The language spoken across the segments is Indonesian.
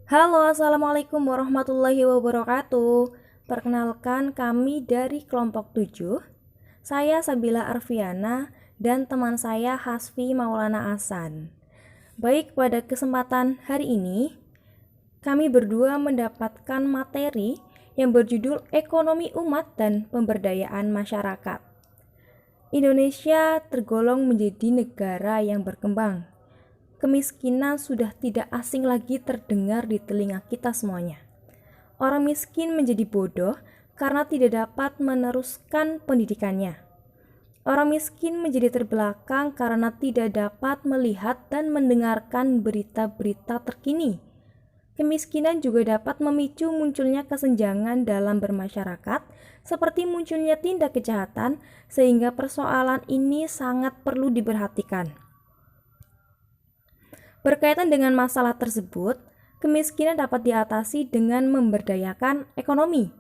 Halo, Assalamualaikum warahmatullahi wabarakatuh. Perkenalkan kami dari kelompok 7. Saya Sabila Arfiana dan teman saya Hasfi Maulana Hasan. Baik, pada kesempatan hari ini, kami berdua mendapatkan materi yang berjudul Ekonomi Umat dan Pemberdayaan Masyarakat. Indonesia tergolong menjadi negara yang berkembang. Kemiskinan sudah tidak asing lagi terdengar di telinga kita semuanya. Orang miskin menjadi bodoh karena tidak dapat meneruskan pendidikannya. Orang miskin menjadi terbelakang karena tidak dapat melihat dan mendengarkan berita-berita terkini. Kemiskinan juga dapat memicu munculnya kesenjangan dalam bermasyarakat, seperti munculnya tindak kejahatan, sehingga persoalan ini sangat perlu diperhatikan. Berkaitan dengan masalah tersebut, kemiskinan dapat diatasi dengan memberdayakan ekonomi.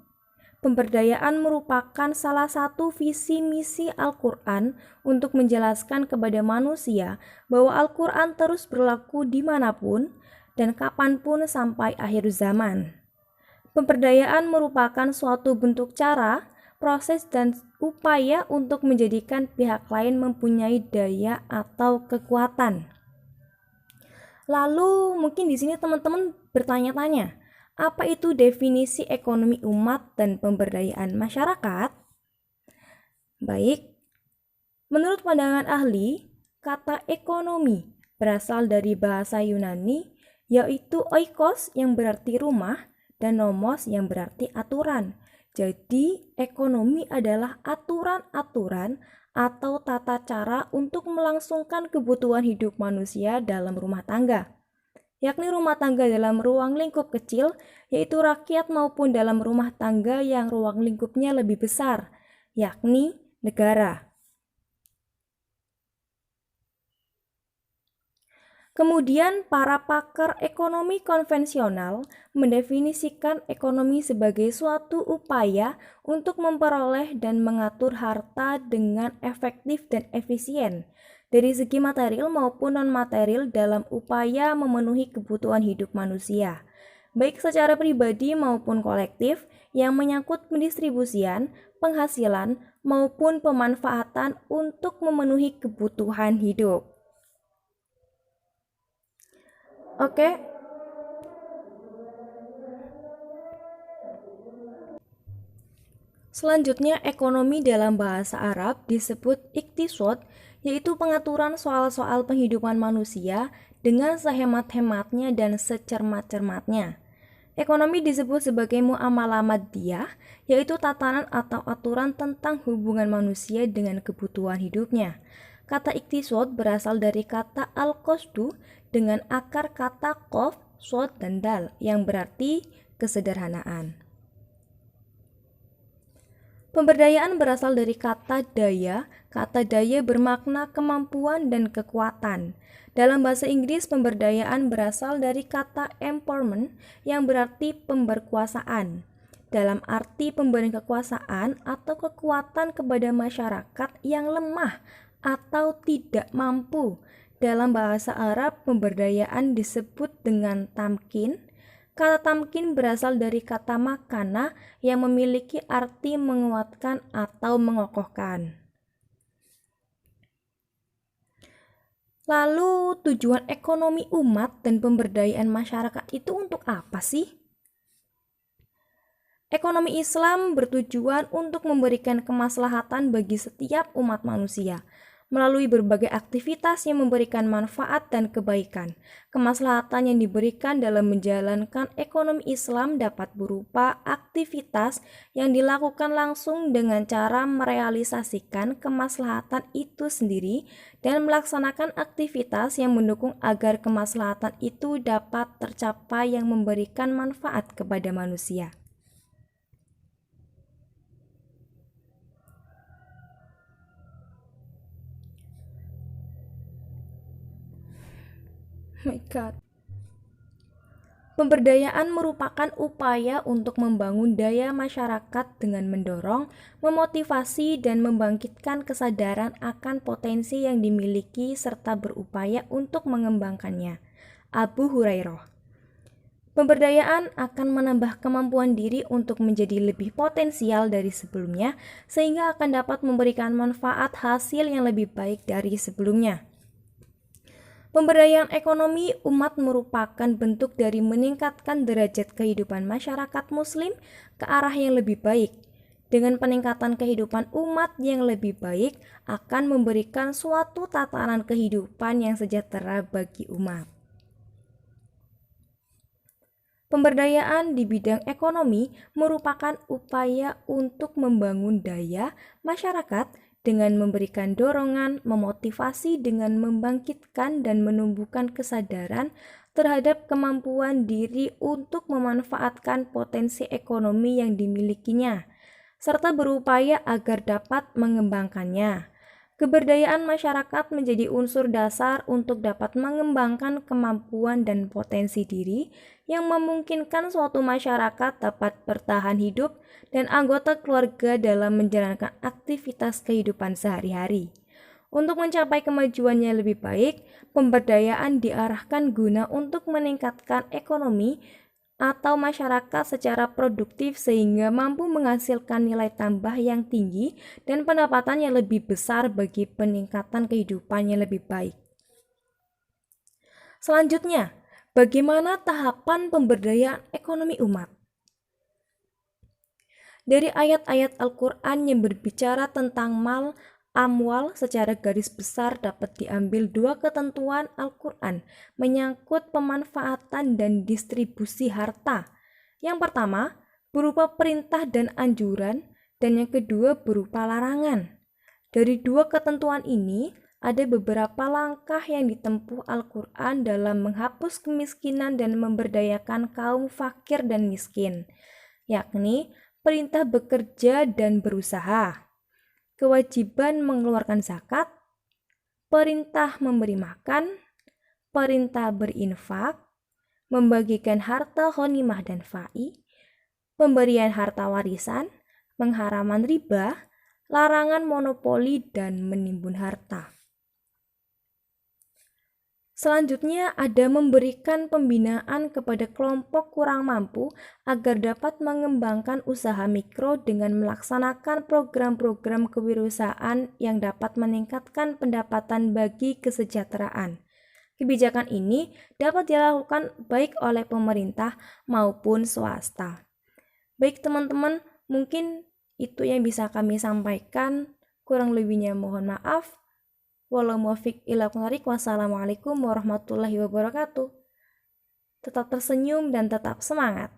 Pemberdayaan merupakan salah satu visi misi Al-Quran untuk menjelaskan kepada manusia bahwa Al-Quran terus berlaku dimanapun dan kapanpun sampai akhir zaman. Pemberdayaan merupakan suatu bentuk cara, proses, dan upaya untuk menjadikan pihak lain mempunyai daya atau kekuatan. Lalu mungkin di sini teman-teman bertanya-tanya, apa itu definisi ekonomi umat dan pemberdayaan masyarakat? Baik, menurut pandangan ahli, kata ekonomi berasal dari bahasa Yunani, yaitu oikos yang berarti rumah dan nomos yang berarti aturan. Jadi, ekonomi adalah aturan-aturan atau tata cara untuk melangsungkan kebutuhan hidup manusia dalam rumah tangga, yakni rumah tangga dalam ruang lingkup kecil, yaitu rakyat, maupun dalam rumah tangga yang ruang lingkupnya lebih besar, yakni negara. Kemudian, para pakar ekonomi konvensional mendefinisikan ekonomi sebagai suatu upaya untuk memperoleh dan mengatur harta dengan efektif dan efisien, dari segi material maupun non-material dalam upaya memenuhi kebutuhan hidup manusia, baik secara pribadi maupun kolektif, yang menyangkut pendistribusian, penghasilan, maupun pemanfaatan untuk memenuhi kebutuhan hidup. Oke, selanjutnya ekonomi dalam bahasa Arab disebut iktisod, yaitu pengaturan soal-soal penghidupan manusia dengan sehemat-hematnya dan secermat-cermatnya. Ekonomi disebut sebagai muamalah maddiyah, yaitu tatanan atau aturan tentang hubungan manusia dengan kebutuhan hidupnya. Kata iktisod berasal dari kata al-qasdu dengan akar kata qof, sod, dan dal yang berarti kesederhanaan. Pemberdayaan berasal dari kata daya. Kata daya bermakna kemampuan dan kekuatan. Dalam bahasa Inggris, pemberdayaan berasal dari kata empowerment yang berarti pemberkuasaan. Dalam arti pemberian kekuasaan atau kekuatan kepada masyarakat yang lemah atau tidak mampu. Dalam bahasa Arab, pemberdayaan disebut dengan tamkin. Kata tamkin berasal dari kata makana yang memiliki arti menguatkan atau mengokohkan. Lalu tujuan ekonomi umat dan pemberdayaan masyarakat itu untuk apa sih? Ekonomi Islam bertujuan untuk memberikan kemaslahatan bagi setiap umat manusia melalui berbagai aktivitas yang memberikan manfaat dan kebaikan. Kemaslahatan yang diberikan dalam menjalankan ekonomi Islam dapat berupa aktivitas yang dilakukan langsung dengan cara merealisasikan kemaslahatan itu sendiri dan melaksanakan aktivitas yang mendukung agar kemaslahatan itu dapat tercapai yang memberikan manfaat kepada manusia. My God. Pemberdayaan merupakan upaya untuk membangun daya masyarakat dengan mendorong, memotivasi, dan membangkitkan kesadaran akan potensi yang dimiliki serta berupaya untuk mengembangkannya. Abu Hurairah. Pemberdayaan akan menambah kemampuan diri untuk menjadi lebih potensial dari sebelumnya, sehingga akan dapat memberikan manfaat hasil yang lebih baik dari sebelumnya. Pemberdayaan ekonomi umat merupakan bentuk dari meningkatkan derajat kehidupan masyarakat Muslim ke arah yang lebih baik. Dengan peningkatan kehidupan umat yang lebih baik, akan memberikan suatu tatanan kehidupan yang sejahtera bagi umat. Pemberdayaan di bidang ekonomi merupakan upaya untuk membangun daya masyarakat dengan memberikan dorongan, memotivasi dengan membangkitkan dan menumbuhkan kesadaran terhadap kemampuan diri untuk memanfaatkan potensi ekonomi yang dimilikinya, serta berupaya agar dapat mengembangkannya. Keberdayaan masyarakat menjadi unsur dasar untuk dapat mengembangkan kemampuan dan potensi diri yang memungkinkan suatu masyarakat dapat bertahan hidup dan anggota keluarga dalam menjalankan aktivitas kehidupan sehari-hari. Untuk mencapai kemajuan yang lebih baik, pemberdayaan diarahkan guna untuk meningkatkan ekonomi atau masyarakat secara produktif sehingga mampu menghasilkan nilai tambah yang tinggi dan pendapatan yang lebih besar bagi peningkatan kehidupan yang lebih baik. Selanjutnya, bagaimana tahapan pemberdayaan ekonomi umat? Dari ayat-ayat Al-Quran yang berbicara tentang amwal secara garis besar dapat diambil dua ketentuan Al-Quran menyangkut pemanfaatan dan distribusi harta. Yang pertama, berupa perintah dan anjuran, dan yang kedua berupa larangan. Dari dua ketentuan ini, ada beberapa langkah yang ditempuh Al-Quran dalam menghapus kemiskinan dan memberdayakan kaum fakir dan miskin, yakni perintah bekerja dan berusaha, kewajiban mengeluarkan zakat, perintah memberi makan, perintah berinfak, membagikan harta ghanimah dan fai, pemberian harta warisan, pengharaman riba, larangan monopoli, dan menimbun harta. Selanjutnya ada memberikan pembinaan kepada kelompok kurang mampu agar dapat mengembangkan usaha mikro dengan melaksanakan program-program kewirausahaan yang dapat meningkatkan pendapatan bagi kesejahteraan. Kebijakan ini dapat dilakukan baik oleh pemerintah maupun swasta. Baik teman-teman, mungkin itu yang bisa kami sampaikan. Kurang lebihnya mohon maaf. Wassalamualaikum warahmatullahi wabarakatuh. Tetap tersenyum dan tetap semangat.